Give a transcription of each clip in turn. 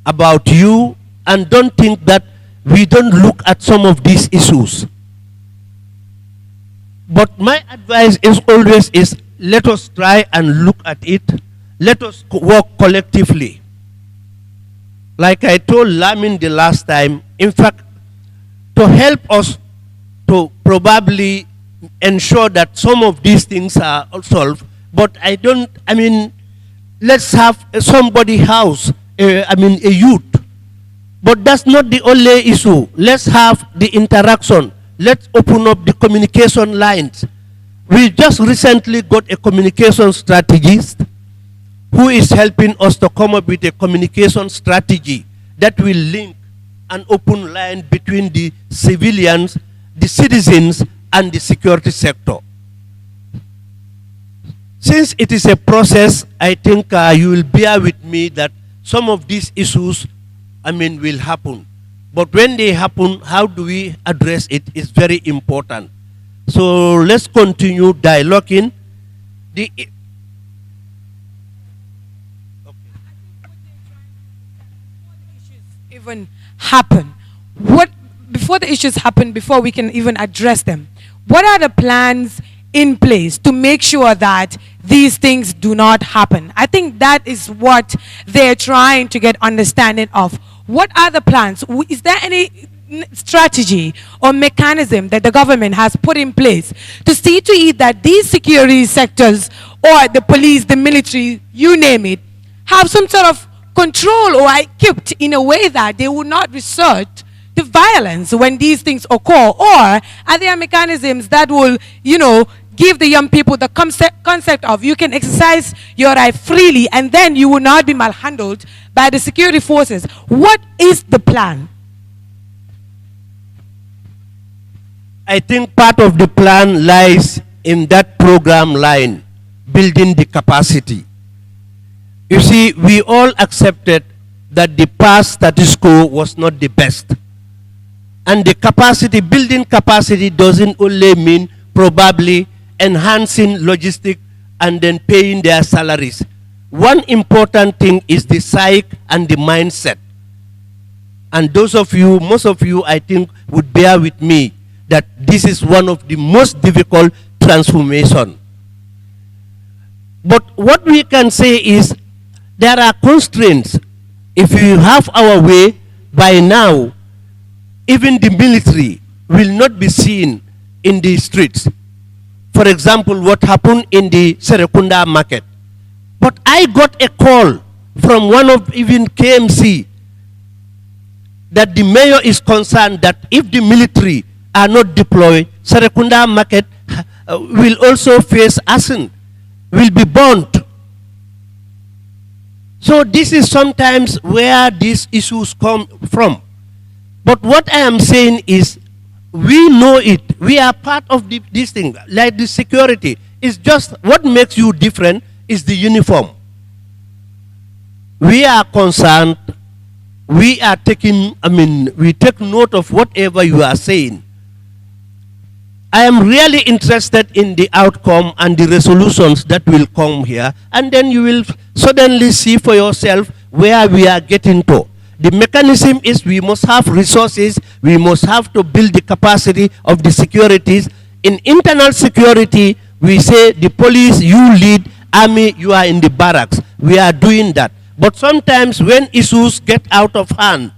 about you, and don't think that we don't look at some of these issues. But my advice is always is, let us try and look at it. Let us work collectively. Like I told Lamin the last time, in fact, to help us to probably ensure that some of these things are solved, but let's have somebody house, a youth. But that's not the only issue. Let's have the interaction. Let's open up the communication lines. We just recently got a communication strategist who is helping us to come up with a communication strategy that will link an open line between the civilians, the citizens, and the security sector. Since it is a process, I think you will bear with me that some of these issues, will happen. But when they happen, how do we address it is very important. So let's continue dialoguing. Even happen. Before the issues happen, before we can even address them, what are the plans in place to make sure that these things do not happen? I think that is what they're trying to get understanding of. What are the plans? Is there any strategy or mechanism that the government has put in place to see to it that these security sectors, or the police, the military, you name it, have some sort of control or are equipped in a way that they will not resort to violence when these things occur? Or are there mechanisms that will, give the young people the concept of you can exercise your right freely and then you will not be malhandled by the security forces? What is the plan? I think part of the plan lies in that program line, building the capacity. You see, we all accepted that the past status quo was not the best. And the capacity, building capacity doesn't only mean probably enhancing logistics and then paying their salaries. One important thing is the psyche and the mindset. And those of you, most of you, I think, would bear with me that this is one of the most difficult transformation. But what we can say is there are constraints. If you have our way, by now, even the military will not be seen in the streets. For example, what happened in the Serekunda market. But I got a call from one of even KMC that the mayor is concerned that if the military are not deployed, Serekunda market will also face arson, will be burnt. So this is sometimes where these issues come from. But what I am saying is, we know it. We are part of this thing. Like the security, it's just what makes you different is the uniform. We are concerned. We are taking, we take note of whatever you are saying. I am really interested in the outcome and the resolutions that will come here. And then you will suddenly see for yourself where we are getting to. The mechanism is we must have resources, we must have to build the capacity of the securities. In internal security, we say the police, you lead, army, you are in the barracks. We are doing that. But sometimes when issues get out of hand,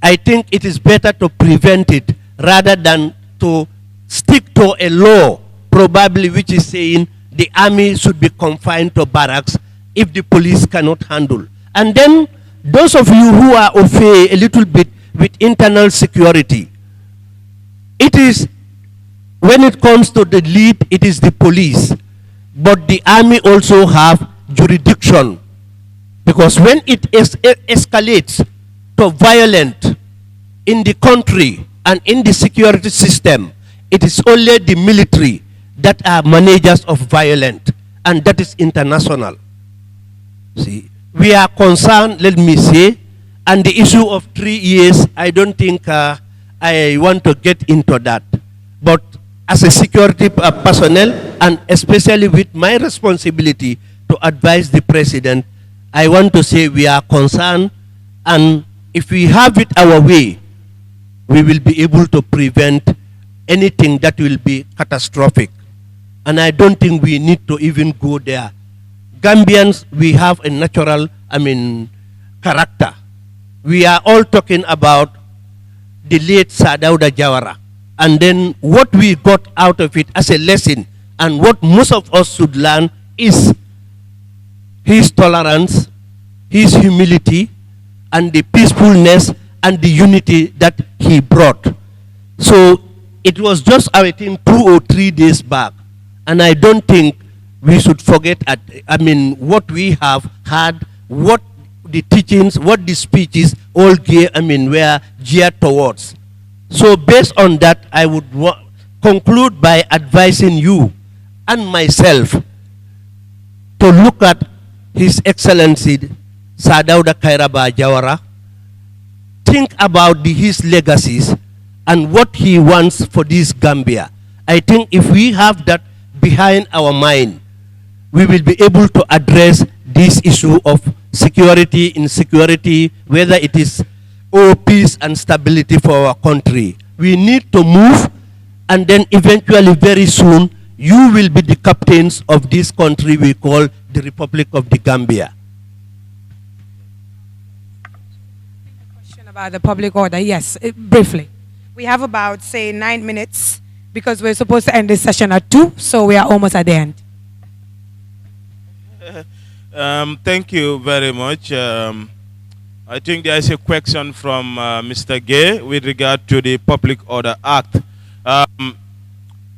I think it is better to prevent it rather than to stick to a law, probably which is saying the army should be confined to barracks if the police cannot handle. And then those of you who are au fait a little bit with internal security, it is, when it comes to the lead, it is the police. But the army also have jurisdiction. Because when it escalates to violence in the country and in the security system, it is only the military that are managers of violence, and that is international. See, we are concerned, let me say, and the issue of 3 years, I don't think I want to get into that. But as a security personnel, and especially with my responsibility to advise the president, I want to say we are concerned And if we have it our way, we will be able to prevent anything that will be catastrophic. And I don't think we need to even go there. Gambians, we have a natural, character. We are all talking about the late Sadauda Jawara. And then what we got out of it as a lesson, and what most of us should learn, is his tolerance, his humility, and the peacefulness and the unity that he brought. So it was just, I think, 2 or 3 days back. And I don't think we should forget what we have had, what the teachings, what the speeches all were geared towards. So based on that, I would conclude by advising you and myself to look at His Excellency Sadauda Kairaba Jawara, think about his legacies and what he wants for this Gambia. I think if we have that behind our mind, we will be able to address this issue of security, insecurity, whether it is peace and stability for our country. We need to move, and then eventually, very soon, you will be the captains of this country we call the Republic of the Gambia. Question about the public order. Yes, briefly. We have about, say, 9 minutes, because we're supposed to end this session at 2, so we are almost at the end. Thank you very much. I think there is a question from Mr. Gay with regard to the Public Order Act.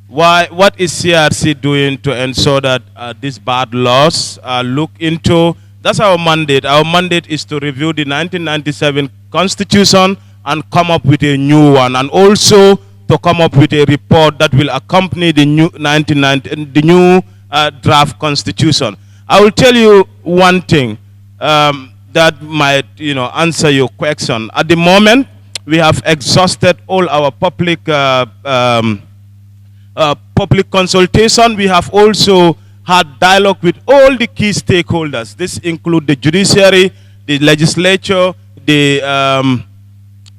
What is CRC doing to ensure that these bad laws are looked into? That's our mandate. Our mandate is to review the 1997 Constitution and come up with a new one, and also to come up with a report that will accompany the new draft Constitution. I will tell you one thing that might, answer your question. At the moment, we have exhausted all our public consultation. We have also had dialogue with all the key stakeholders. This includes the judiciary, the legislature, the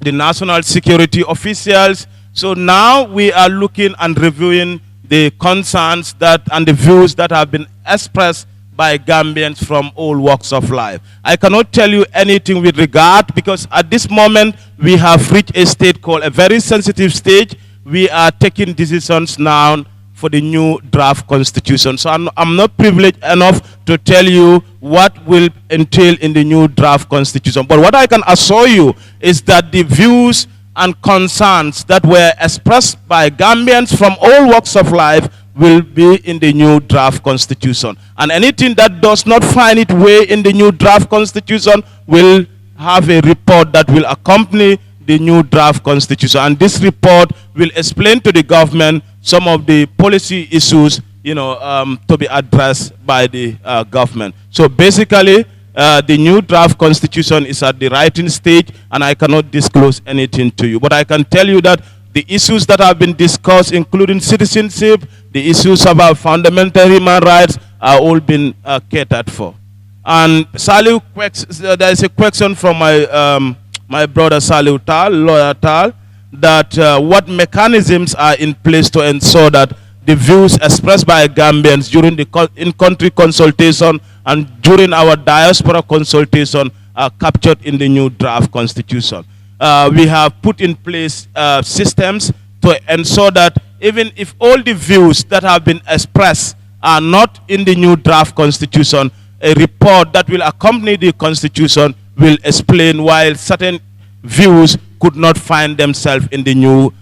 national security officials. So now we are looking and reviewing the concerns and the views that have been expressed by Gambians from all walks of life. I cannot tell you anything with regard, because at this moment we have reached a state called a very sensitive stage. We are taking decisions now for the new draft constitution. So I'm not privileged enough to tell you what will entail in the new draft constitution. But what I can assure you is that the views and concerns that were expressed by Gambians from all walks of life will be in the new draft constitution. And anything that does not find its way in the new draft constitution will have a report that will accompany the new draft constitution. And this report will explain to the government some of the policy issues, to be addressed by the government. So basically, the new draft constitution is at the writing stage, and I cannot disclose anything to you. But I can tell you that the issues that have been discussed, including citizenship, the issues about fundamental human rights, are all been catered for. And Salih, there is a question from my brother Salih Tal, lawyer Tal, that what mechanisms are in place to ensure that the views expressed by Gambians during the in-country consultation and during our diaspora consultation are captured in the new draft constitution. We have put in place systems to ensure that even if all the views that have been expressed are not in the new draft constitution, a report that will accompany the constitution will explain why certain views could not find themselves in the new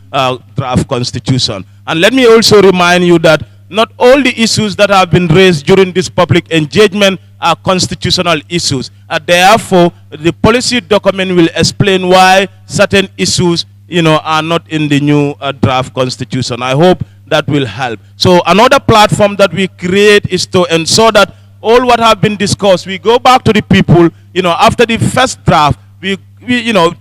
draft constitution. And let me also remind you that not all the issues that have been raised during this public engagement are constitutional issues. Therefore, the policy document will explain why certain issues, are not in the new draft constitution. I hope that will help. So another platform that we create is to ensure that all what have been discussed, we go back to the people, after the first draft, we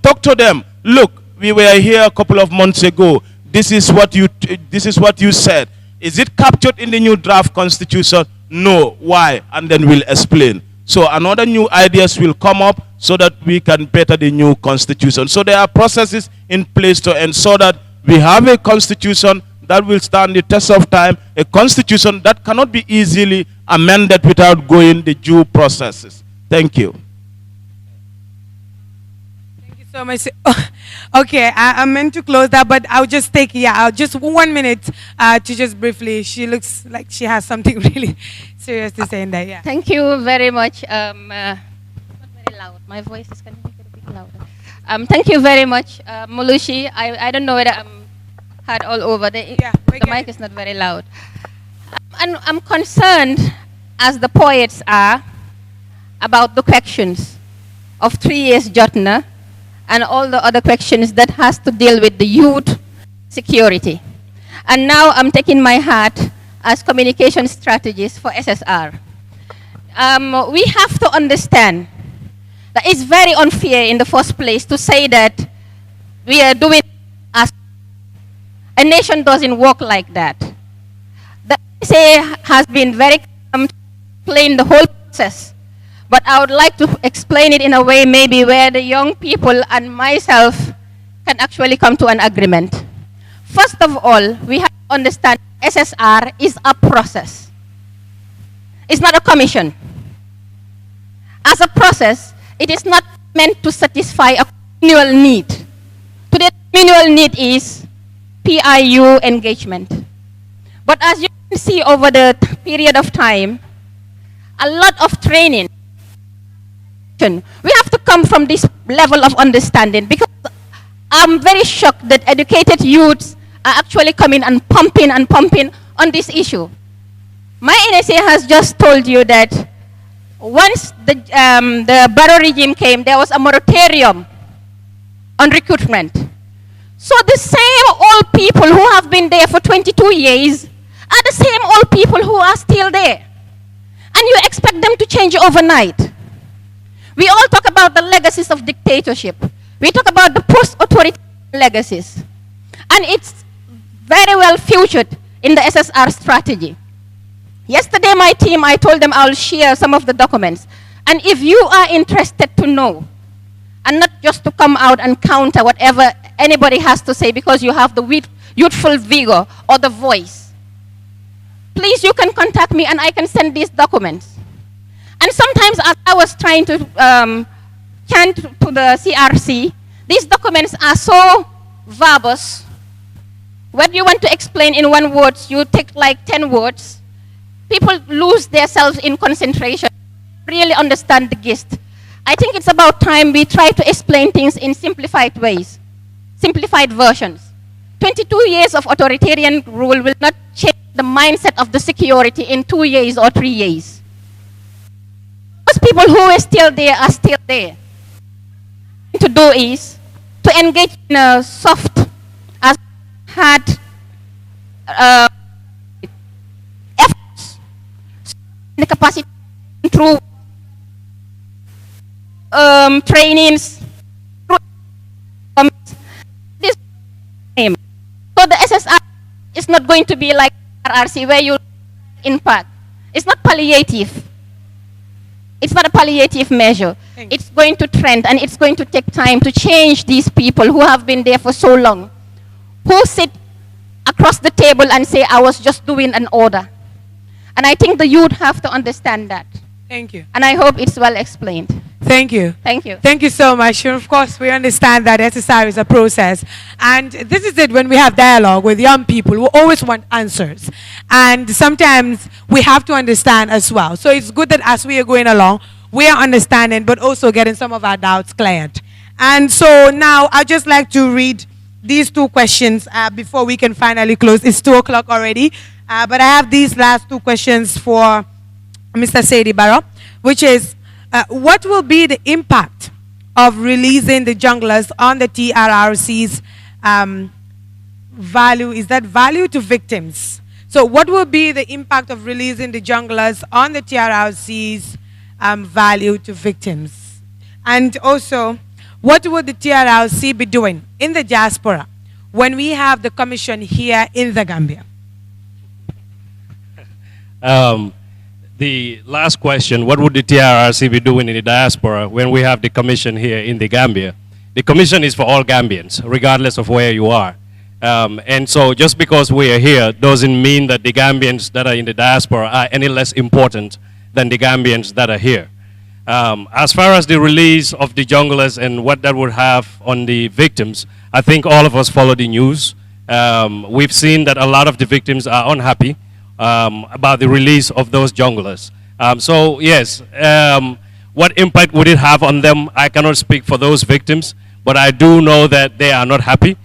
talk to them. Look, we were here a couple of months ago. This is what you said. Is it captured in the new draft constitution? No. Why? And then we'll explain. So another new ideas will come up so that we can better the new constitution. So there are processes in place to ensure that we have a constitution that will stand the test of time, a constitution that cannot be easily amended without going the due processes. Thank you. Thank you so much. Okay, I meant to close that, but I'll just take, I'll just 1 minute to just briefly. She looks like she has something really serious to say in that, yeah. Thank you very much. Not very loud. My voice is going to make it a bit louder. Thank you very much, Mulushi. I don't know whether I'm heard all over. The mic is not very loud. And I'm concerned, as the poets are, about the questions of 3 years Jotna and all the other questions that has to deal with the youth security. And now I'm taking my hat as communication strategist for SSR. We have to understand that it's very unfair in the first place to say that we are doing as a nation doesn't work like that. The SA has been very calm to explain the whole process, but I would like to explain it in a way maybe where the young people and myself can actually come to an agreement. First of all, we have to understand SSR is a process. It's not a commission. As a process, it is not meant to satisfy a communal need. Today, the communal need is PIU engagement. But as you can see over the period of time, a lot of training. We have to come from this level of understanding, because I'm very shocked that educated youths are actually coming and pumping on this issue. My NSA has just told you that once the Barrow regime came, there was a moratorium on recruitment. So the same old people who have been there for 22 years are the same old people who are still there. And you expect them to change overnight. We all talk about the legacies of dictatorship. We talk about the post-authoritarian legacies. And it's very well featured in the SSR strategy. Yesterday, my team, I told them I'll share some of the documents. And if you are interested to know, and not just to come out and counter whatever anybody has to say because you have the youthful vigor or the voice, please, you can contact me and I can send these documents. And sometimes as I was trying to chant to the CRC, these documents are so verbose. When you want to explain in 1 word, you take like 10 words. People lose themselves in concentration, really understand the gist. I think it's about time we try to explain things in simplified ways, simplified versions. 22 years of authoritarian rule will not change the mindset of the security in 2 years or 3 years. Those people who are still there are still there. What to do is to engage in a soft, as hard efforts, the capacity through trainings, this name. So the SSR is not going to be like RRC where you impact. It's not palliative. It's not a palliative measure. It's going to trend, and it's going to take time to change these people who have been there for so long, who sit across the table and say, I was just doing an order. And I think the youth have to understand that. Thank you. And I hope it's well explained. Thank you. Thank you. Thank you so much. And of course, we understand that SSR is a process. And this is it when we have dialogue with young people who always want answers. And sometimes we have to understand as well. So it's good that as we are going along, we are understanding, but also getting some of our doubts cleared. And so now I'd just like to read these 2 questions before we can finally close. It's 2 o'clock already. But I have these last 2 questions for Mr. Sadie Barrow, which is, what will be the impact of releasing the junglers on the TRRC's value? Is that value to victims? So what will be the impact of releasing the junglers on the TRRC's value to victims? And also, what will the TRRC be doing in the diaspora when we have the commission here in the Gambia? the last question, what would the TRRC be doing in the diaspora when we have the commission here in the Gambia? The commission is for all Gambians, regardless of where you are. And so just because we are here doesn't mean that the Gambians that are in the diaspora are any less important than the Gambians that are here. As far as the release of the junglers and what that would have on the victims, I think all of us follow the news. We've seen that a lot of the victims are unhappy about the release of those junglers. So yes, what impact would it have on them? I cannot speak for those victims, but I do know that they are not happy,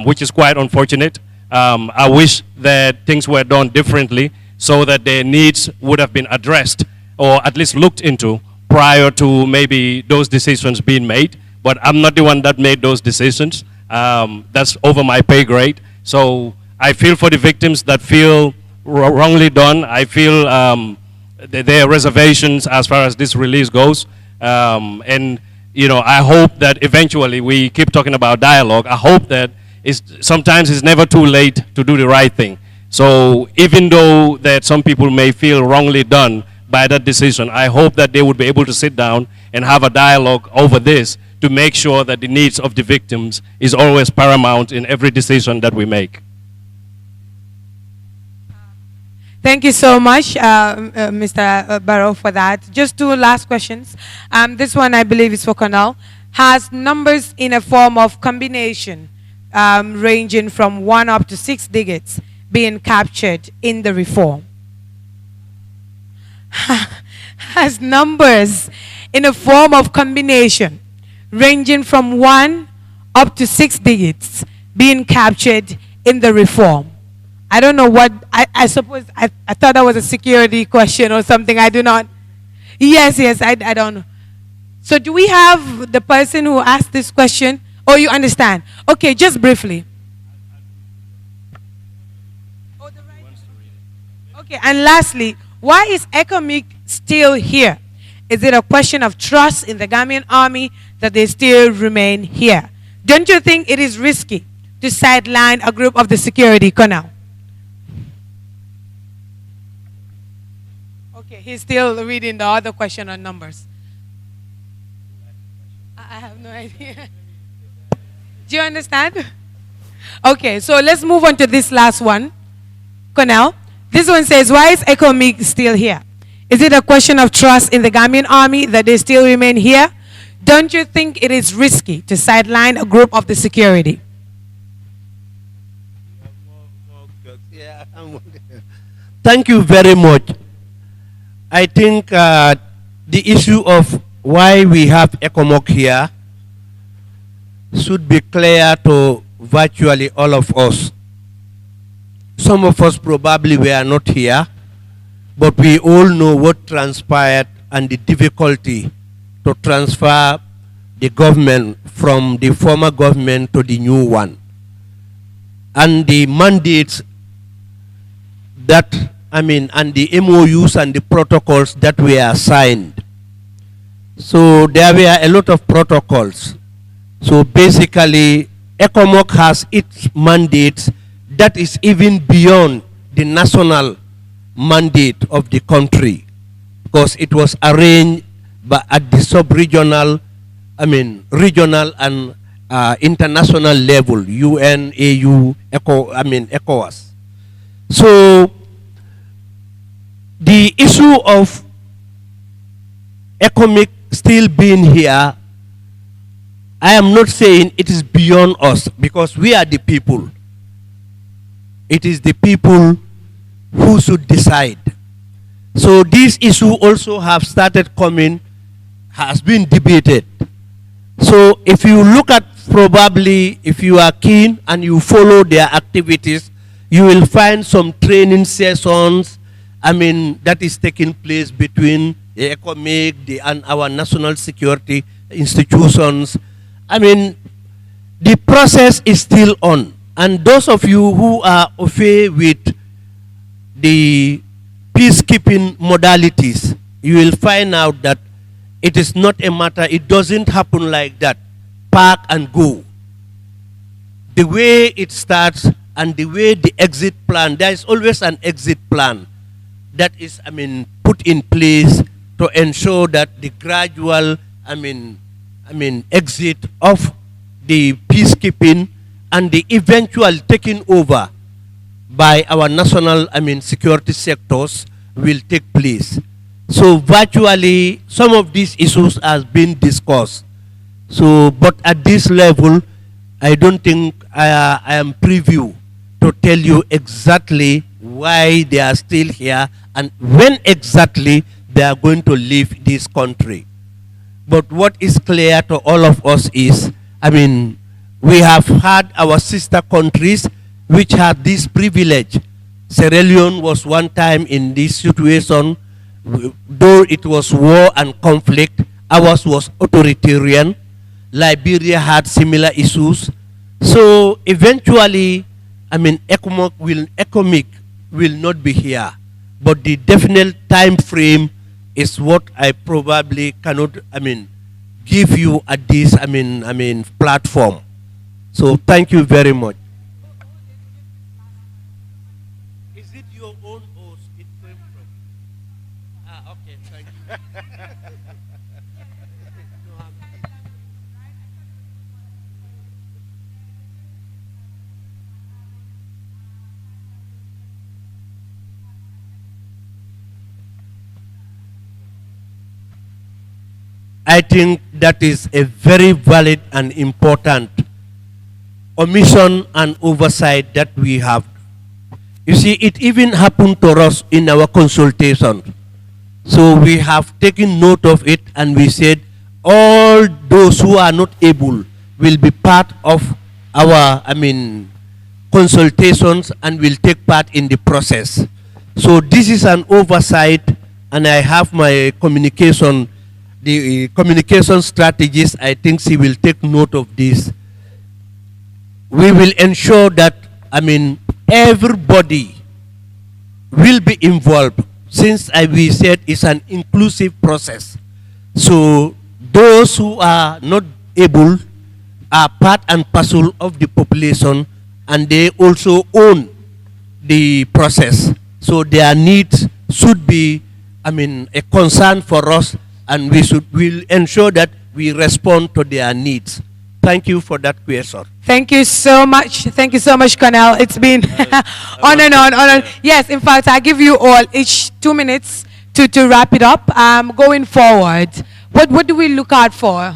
which is quite unfortunate. I wish that things were done differently so that their needs would have been addressed or at least looked into prior to maybe those decisions being made. But I'm not the one that made those decisions. That's over my pay grade. So I feel for the victims that feel wrongly done. I feel there are reservations as far as this release goes. And you know, I hope that eventually, we keep talking about dialogue, I hope that sometimes it's never too late to do the right thing. So even though that some people may feel wrongly done by that decision, I hope that they would be able to sit down and have a dialogue over this to make sure that the needs of the victims is always paramount in every decision that we make. Thank you so much, Mr. Barrow, for that. Just two last questions. This one, I believe, is for Colonel. Has numbers in a form of combination ranging from 1 up to 6 digits being captured in the reform? Has numbers in a form of combination ranging from 1 up to 6 digits being captured in the reform? I don't know what, I suppose, I thought that was a security question or something. I do not. Yes, I don't know. So do we have the person who asked this question? Oh, you understand. Okay, just briefly. Okay, and lastly, why is ECOMIC still here? Is it a question of trust in the Gambian army that they still remain here? Don't you think it is risky to sideline a group of the security, Colonel? Okay, he's still reading the other question on numbers. I have no idea. Do you understand? Okay, so let's move on to this last one. Colonel, this one says, why is ECOMIG still here? Is it a question of trust in the Gambian army that they still remain here? Don't you think it is risky to sideline a group of the security? Thank you very much. I think the issue of why we have ECOMOG here should be clear to virtually all of us. Some of us probably were not here, but we all know what transpired and the difficulty to transfer the government from the former government to the new one. And the mandates that, and the MOUs and the protocols that were signed. So there were a lot of protocols. So basically, ECOMOG has its mandates that is even beyond the national mandate of the country, because it was arranged at the sub-regional, regional and international level, UN, AU, ECOWAS. So the issue of ECOMIC still being here, I am not saying it is beyond us, because we are the people. It is the people who should decide. So this issue also have started coming, has been debated. So if you look at, probably, if you are keen and you follow their activities, you will find some training sessions, that is taking place between the ECOMIG and our national security institutions. The process is still on. And those of you who are au fait with the peacekeeping modalities, you will find out that it is not a matter, it doesn't happen like that, park and go. The way it starts and the way the exit plan, there is always an exit plan that is, put in place to ensure that the gradual, exit of the peacekeeping and the eventual taking over by our national, security sectors will take place. So virtually, some of these issues has been discussed. So, but at this level, I don't think I am privy to tell you exactly why they are still here and when exactly they are going to leave this country. But what is clear to all of us is, we have had our sister countries which had this privilege. Sierra Leone was one time in this situation, though it was war and conflict, ours was authoritarian. Liberia had similar issues. So eventually, economic will not be here. But the definite time frame is what I probably cannot, give you at this, platform. So thank you very much. Is it your own or it came from? Okay, thank you. I think that is a very valid and important omission and oversight that we have. You see, it even happened to us in our consultation. So we have taken note of it and we said all those who are not able will be part of our, consultations and will take part in the process. So this is an oversight, and I have my communication, the communication strategist, I think she will take note of this. We will ensure that, everybody will be involved, since we said it's an inclusive process. So those who are not able are part and parcel of the population, and they also own the process. So their needs should be, a concern for us, and we'll ensure that we respond to their needs. Thank you for that question. Thank you so much. Thank you so much, Colonel. It's been on and on. Yes, in fact, I give you all each 2 minutes to wrap it up. Going forward, what do we look out for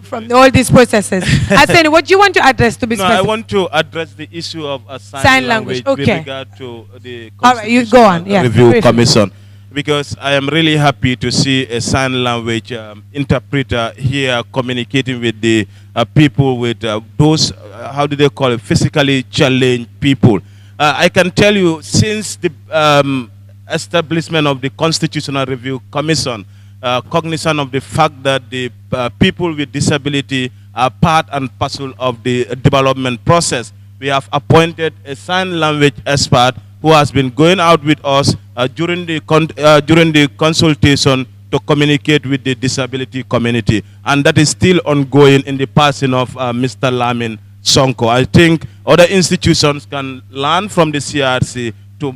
from all these processes? Asani, what do you want to address to be specific? I want to address the issue of sign language with regard to the all right, you go on. Yes, Review Commission. Because I am really happy to see a sign language interpreter here communicating with the people with those, how do they call it, physically challenged people. I can tell you, since the establishment of the Constitutional Review Commission, cognizant of the fact that the people with disability are part and parcel of the development process, we have appointed a sign language expert who has been going out with us during the consultation to communicate with the disability community. And that is still ongoing in the passing of Mr. Lamin Sonko. I think other institutions can learn from the CRC to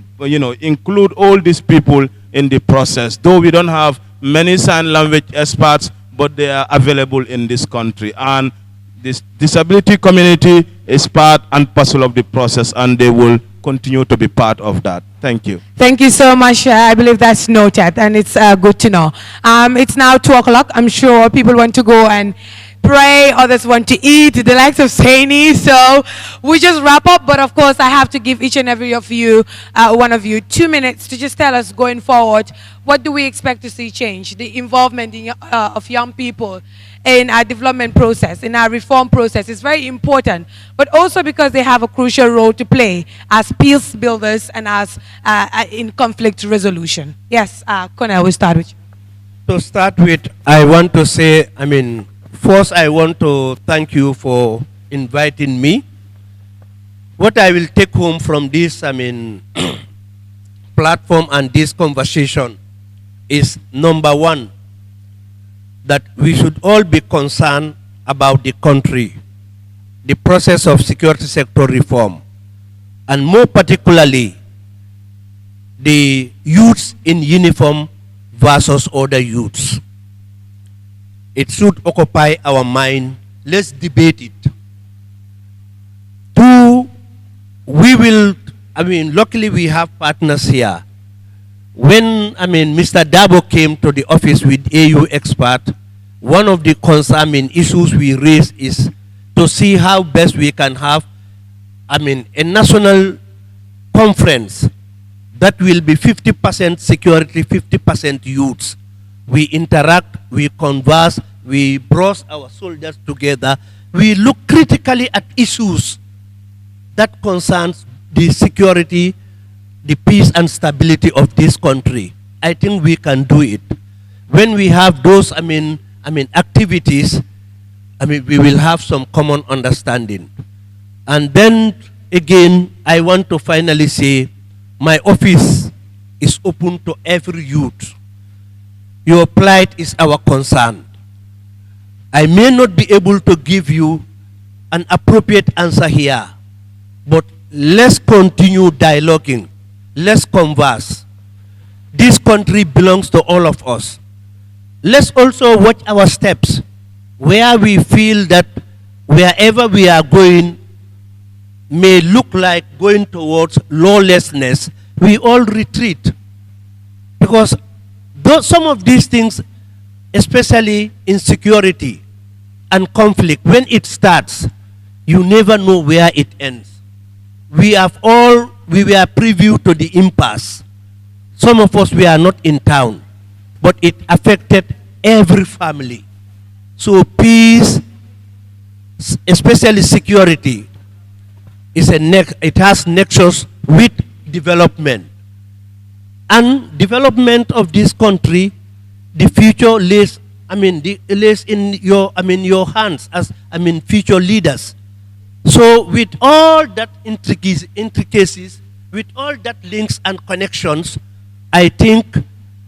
include all these people in the process. Though we don't have many sign language experts, but they are available in this country. And this disability community is part and parcel of the process, and they will continue to be part of that. Thank you. Thank you so much. I believe that's noted, and it's good to know. It's now 2 o'clock. I'm sure people want to go and pray, others want to eat, the likes of Saini. So we just wrap up. But of course, I have to give each and every of you, one of you, 2 minutes to just tell us going forward, what do we expect to see change? The involvement of young people in our development process, in our reform process is very important, but also because they have a crucial role to play as peace builders and as in conflict resolution. Yes, Kona, we'll start with you. To start with, I want to say, first I want to thank you for inviting me. What I will take home from this, platform and this conversation is, number one, that we should all be concerned about the country, the process of security sector reform, and more particularly, the youths in uniform versus other youths. It should occupy our mind. Let's debate it. Two, we will, luckily we have partners here. When, Mr. Dabo came to the office with AU expert, one of the concerning issues we raised is to see how best we can have, a national conference that will be 50% security, 50% youths. We interact, we converse, we brought our soldiers together. We look critically at issues that concerns the security, the peace and stability of this country. I think we can do it. When we have those, activities, we will have some common understanding. And then again, I want to finally say, my office is open to every youth. Your plight is our concern. I may not be able to give you an appropriate answer here, but let's continue dialoguing. Let's converse. This country belongs to all of us. Let's also watch our steps, where we feel that wherever we are going may look like going towards lawlessness, we all retreat. Because some of these things, especially insecurity and conflict, when it starts, you never know where it ends. We were privy to the impasse. Some of us, we are not in town, but it affected every family. So peace, especially security, it has nexus with development. And development of this country, the future lays, lays in your hands as, future leaders. So with all that intricacies, with all that links and connections, I think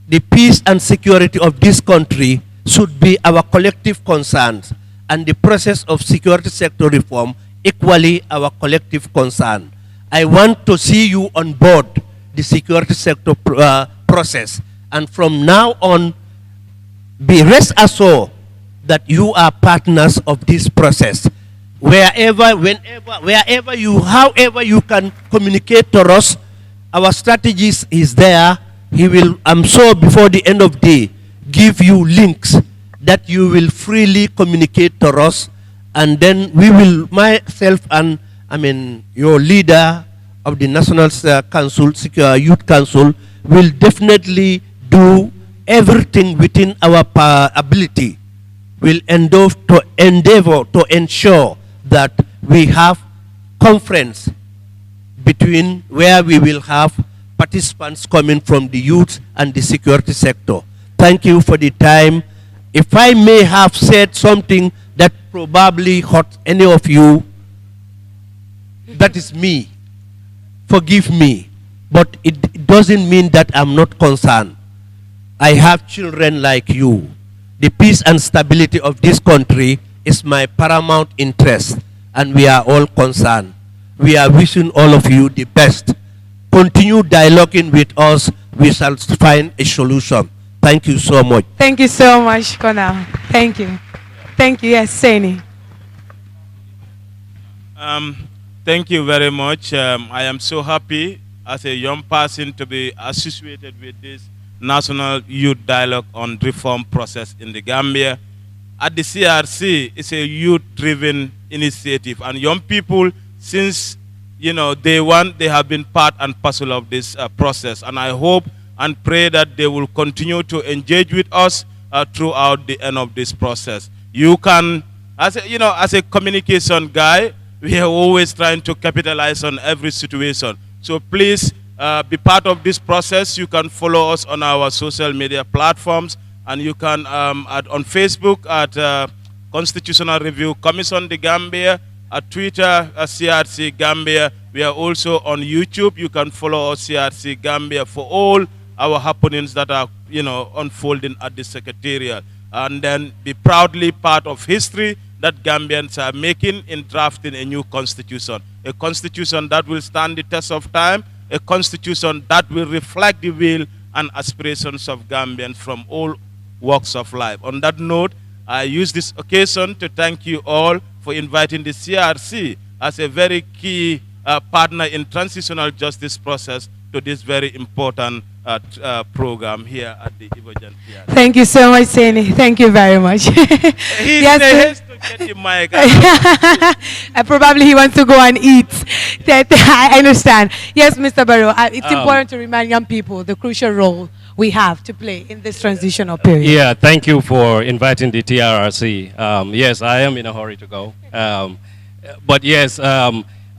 the peace and security of this country should be our collective concerns, and the process of security sector reform equally our collective concern. I want to see you on board the security sector process, and from now on, be rest assured that you are partners of this process. Wherever, whenever, wherever you, however you can communicate to us, our strategist is there. He will, I'm sure before the end of the day, give you links that you will freely communicate to us, and then we will, myself and your leader of the National Council, Youth Council, will definitely do everything within our ability. We'll endeavor to ensure that we have conference between where we will have participants coming from the youth and the security sector. Thank you for the time. If I may have said something that probably hurt any of you, that is me. Forgive me. But it doesn't mean that I'm not concerned. I have children like you. The peace and stability of this country is my paramount interest, and we are all concerned. We are wishing all of you the best. Continue dialoguing with us. We shall find a solution. Thank you so much. Thank you so much, Kona. Thank you. Thank you. Yes, Sani. Thank you very much. I am so happy as a young person to be associated with this National Youth Dialogue on Reform process in the Gambia. At the CRC, it's a youth-driven initiative, and young people, since day one, they have been part and parcel of this process, and I hope and pray that they will continue to engage with us throughout the end of this process. You can, as a communication guy, we are always trying to capitalize on every situation. So please be part of this process. You can follow us on our social media platforms, and you can on Facebook at Constitutional Review Commission the Gambia, at Twitter CRC Gambia. We are also on YouTube. You can follow us CRC Gambia for all our happenings that are unfolding at the Secretariat, and then be proudly part of history that Gambians are making in drafting a new constitution, a constitution that will stand the test of time, a constitution that will reflect the will and aspirations of Gambians from all walks of life. On that note, I use this occasion to thank you all for inviting the CRC as a very key partner in transitional justice process to this very important program here at the Ibojan Theatre. Thank you so much, Seni. Thank you very much. Yes, to get the mic. Probably he wants to go and eat. I understand. Yes, Mr. Barrow, it's important to remind young people the crucial role we have to play in this transitional period. Yeah, thank you for inviting the TRRC. Yes, I am in a hurry to go. But yes,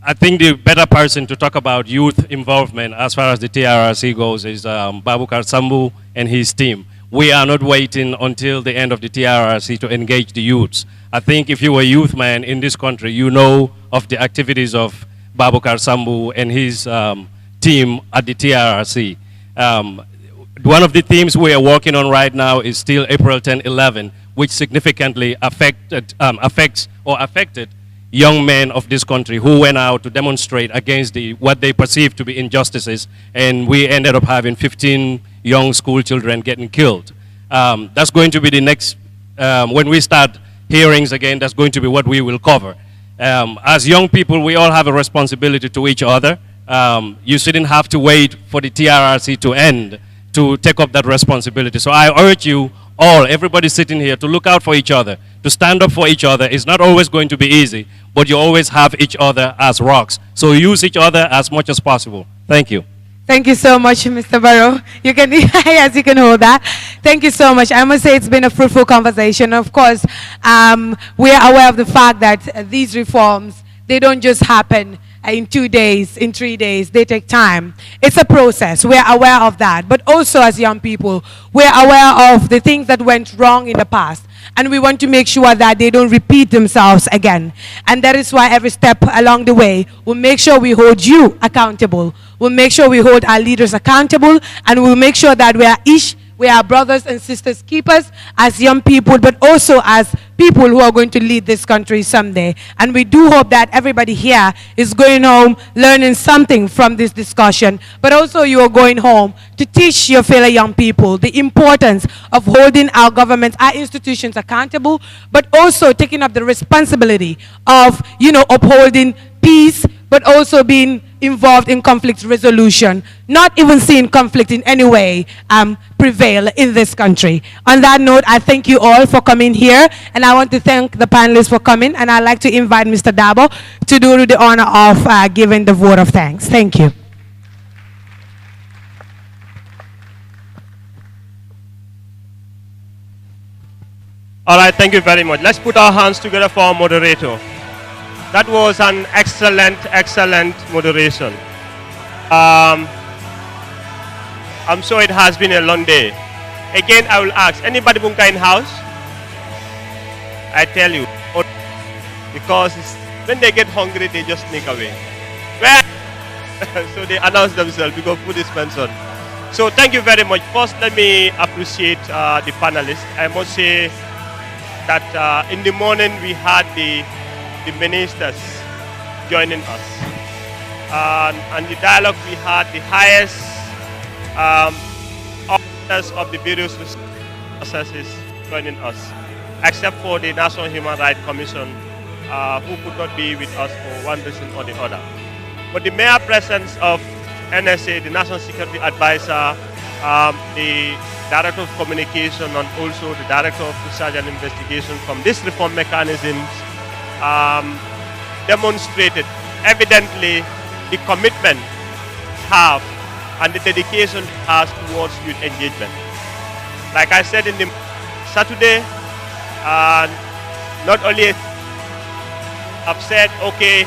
I think the better person to talk about youth involvement as far as the TRRC goes is Babukar Sambu and his team. We are not waiting until the end of the TRRC to engage the youths. I think if you're a youth man in this country, you know of the activities of Babukar Sambu and his team at the TRRC. One of the themes we are working on right now is still April 10-11, which significantly affected young men of this country who went out to demonstrate against what they perceived to be injustices, and we ended up having 15 young school children getting killed. That's going to be the next, when we start hearings again, that's going to be what we will cover. As young people, we all have a responsibility to each other. You shouldn't have to wait for the TRRC to end to take up that responsibility. So I urge you all, everybody sitting here, to look out for each other, to stand up for each other. It's not always going to be easy, but you always have each other as rocks. So use each other as much as possible. Thank you. Thank you so much, Mr. Barrow. You can, yes, you can hold that. Thank you so much. I must say it's been a fruitful conversation. Of course, we are aware of the fact that these reforms, they don't just happen in 2 days, in 3 days. They take time. It's a process. We're aware of that. But also as young people, we're aware of the things that went wrong in the past. And we want to make sure that they don't repeat themselves again. And that is why every step along the way, we'll make sure we hold you accountable. We'll make sure we hold our leaders accountable. And we'll make sure that we are brothers and sisters keepers as young people, but also as people who are going to lead this country someday. And we do hope that everybody here is going home learning something from this discussion, but also you are going home to teach your fellow young people the importance of holding our governments, our institutions accountable, but also taking up the responsibility of, upholding peace, but also being involved in conflict resolution, not even seeing conflict in any way prevail in this country. On that note, I thank you all for coming here, and I want to thank the panelists for coming, and I'd like to invite Mr. Dabo to do the honor of giving the vote of thanks. Thank you. All right, thank you very much. Let's put our hands together for our moderator. That was an excellent, excellent moderation. I'm sure it has been a long day. Again, I will ask, anybody bunka in house? I tell you, because when they get hungry, they just sneak away. So they announce themselves because food is sponsored. So thank you very much. First, let me appreciate the panelists. I must say that in the morning we had the ministers joining us. And the dialogue we had, the highest officers of the various processes joining us, except for the National Human Rights Commission, who could not be with us for one reason or the other. But the mere presence of NSA, the National Security Advisor, the Director of Communication, and also the Director of Research and Investigation from these reform mechanisms demonstrated evidently the commitment have and the dedication has towards youth engagement. Like I said in the Saturday, not only I've said, okay,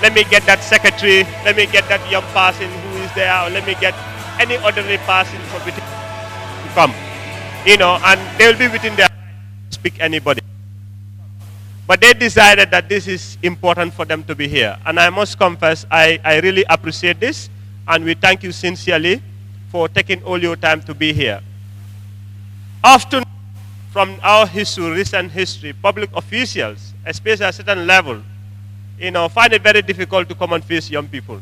let me get that secretary, let me get that young person who is there, or let me get any ordinary person from within to come, and they'll be within their to speak anybody. But they decided that this is important for them to be here. And I must confess, I really appreciate this. And we thank you sincerely for taking all your time to be here. Often from our history, recent history, public officials, especially at a certain level, find it very difficult to come and face young people.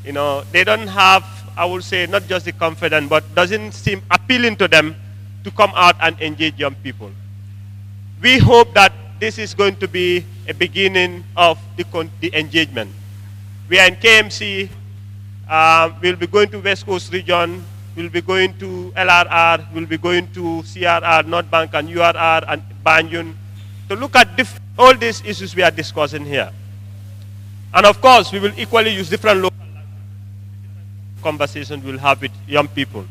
They don't have I would say, not just the confidence, but doesn't seem appealing to them to come out and engage young people. We hope that this is going to be a beginning of the engagement. We are in KMC, we'll be going to West Coast region, we'll be going to LRR, we'll be going to CRR, North Bank and URR and Banjul, to look at all these issues we are discussing here. And of course, we will equally use different local conversations we'll have with young people.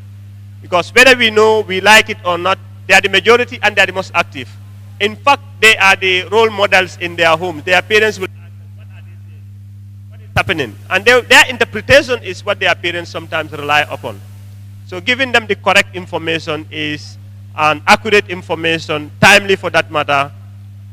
Because whether we know, we like it or not, they are the majority and they are the most active. In fact, they are the role models in their homes. Their parents will ask them, what are they saying? What is happening? And their interpretation is what their parents sometimes rely upon. So giving them the correct information is, and accurate information, timely for that matter,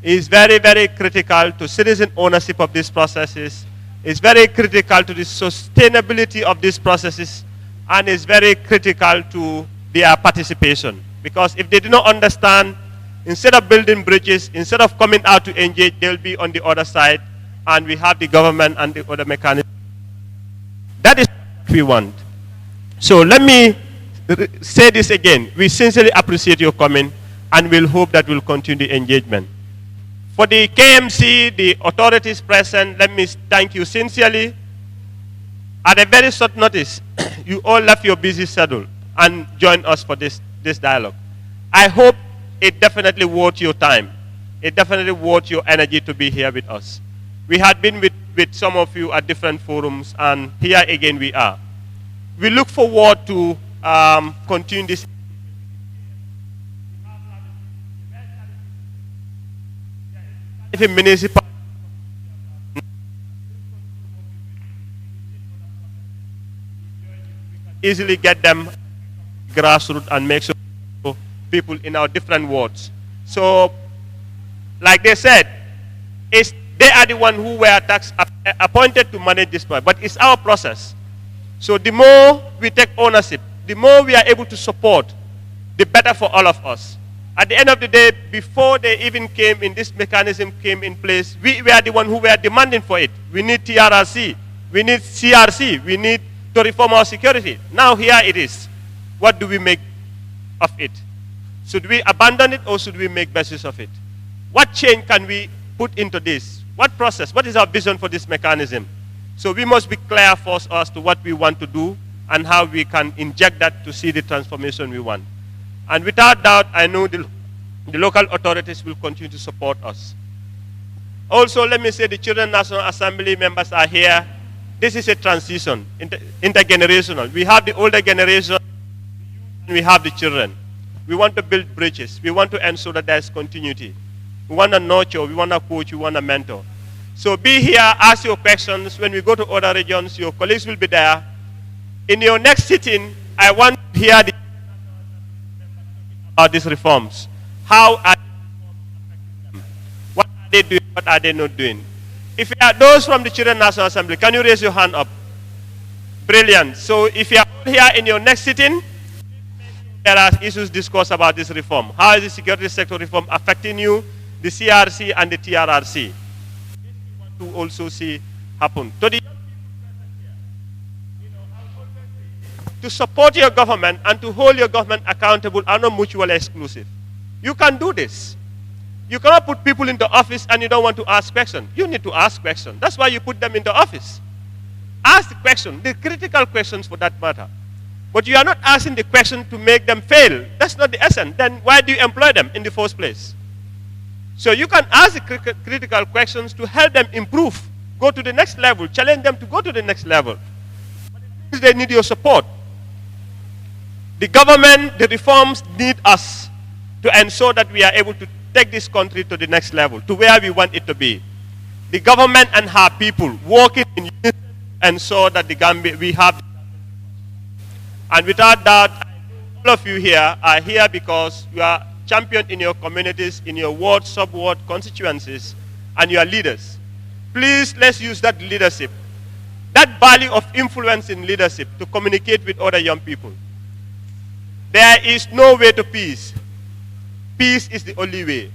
is very, very critical to citizen ownership of these processes. It's very critical to the sustainability of these processes, and is very critical to their participation. Because if they do not understand, instead of building bridges, instead of coming out to engage, they'll be on the other side, and we have the government and the other mechanisms. That is what we want. So let me say this again. We sincerely appreciate your coming, and we'll hope that we'll continue the engagement. For the KMC, the authorities present, let me thank you sincerely. At a very short notice, you all left your busy schedule and joined us for this dialogue. I hope it definitely worth your time. It definitely worth your energy to be here with us. We had been with some of you at different forums, and here again we are. We look forward to continue this. If a municipal easily get them grassroots and make sure people in our different wards. So, like they said, they are the ones who were appointed to manage this part, but it's our process. So the more we take ownership, the more we are able to support, the better for all of us. At the end of the day, before they even came in, this mechanism came in place, we were the ones who were demanding for it. We need TRRC, we need CRC, we need to reform our security. Now here it is. What do we make of it? Should we abandon it or should we make basis of it? What change can we put into this? What process? What is our vision for this mechanism? So we must be clear for us as to what we want to do and how we can inject that to see the transformation we want. And without doubt, I know the local authorities will continue to support us. Also, let me say the Children National Assembly members are here. This is a transition, intergenerational. We have the older generation, and we have the children. We want to build bridges. We want to ensure that there's continuity. We want to nurture, we want to coach, we want to mentor. So be here, ask your questions. When we go to other regions, your colleagues will be there. In your next sitting, I want to hear about these reforms. How are they, what are they doing, what are they not doing? If you are those from the Children National Assembly, can you raise your hand up? Brilliant. So if you are here in your next sitting, there are issues discussed about this reform. How is the security sector reform affecting you, the CRC and the TRRC? This we want to also see happen. To the young people present here, to support your government and to hold your government accountable are not mutually exclusive. You can do this. You cannot put people into office and you don't want to ask questions. You need to ask questions. That's why you put them into office. Ask the question, the critical questions for that matter. But you are not asking the question to make them fail. That's not the essence. Then why do you employ them in the first place? So you can ask the critical questions to help them improve, go to the next level, challenge them to go to the next level. But it means they need your support. The government, the reforms need us to ensure that we are able to take this country to the next level, to where we want it to be. The government and her people working in unison ensure that the Gambia, we have. And without that, all of you here are here because you are championed in your communities, in your ward, sub-ward, constituencies, and you are leaders. Please, let's use that leadership, that value of influence in leadership to communicate with other young people. There is no way to peace. Peace is the only way.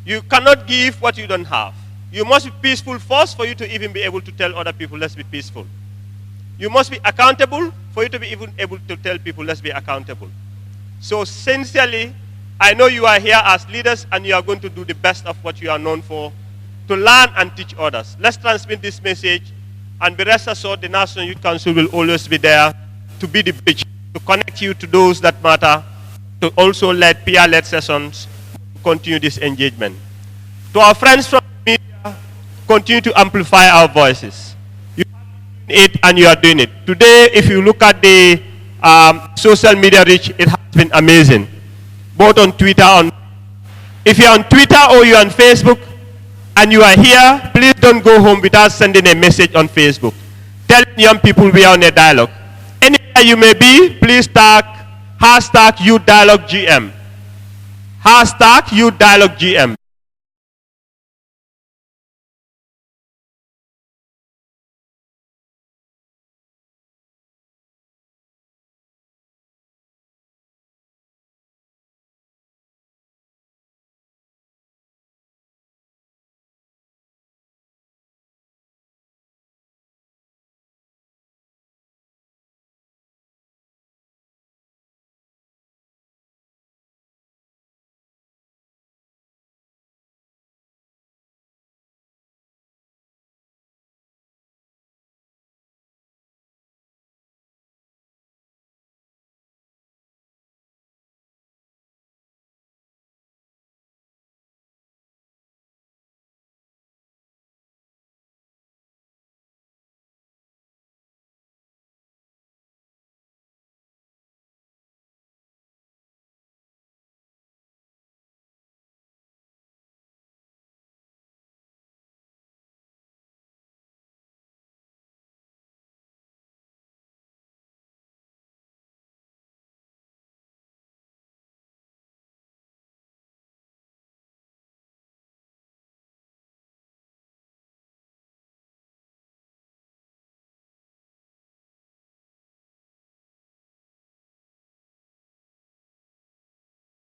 You cannot give what you don't have. You must be peaceful first for you to even be able to tell other people, let's be peaceful. You must be accountable for you to be even able to tell people, let's be accountable. So sincerely, I know you are here as leaders and you are going to do the best of what you are known for, to learn and teach others. Let's transmit this message, and be rest assured the National Youth Council will always be there to be the bridge, to connect you to those that matter, to also lead peer-led sessions, continue this engagement. To our friends from the media, continue to amplify our voices. You are doing it and you are doing it. Today, if you look at the social media reach, it has been amazing. Both on Twitter, if you're on Twitter or you're on Facebook and you are here, please don't go home without sending a message on Facebook. Tell young people we are on a dialogue. Anywhere you may be, please tag #YouthDialogueGM. #YouthDialogueGM.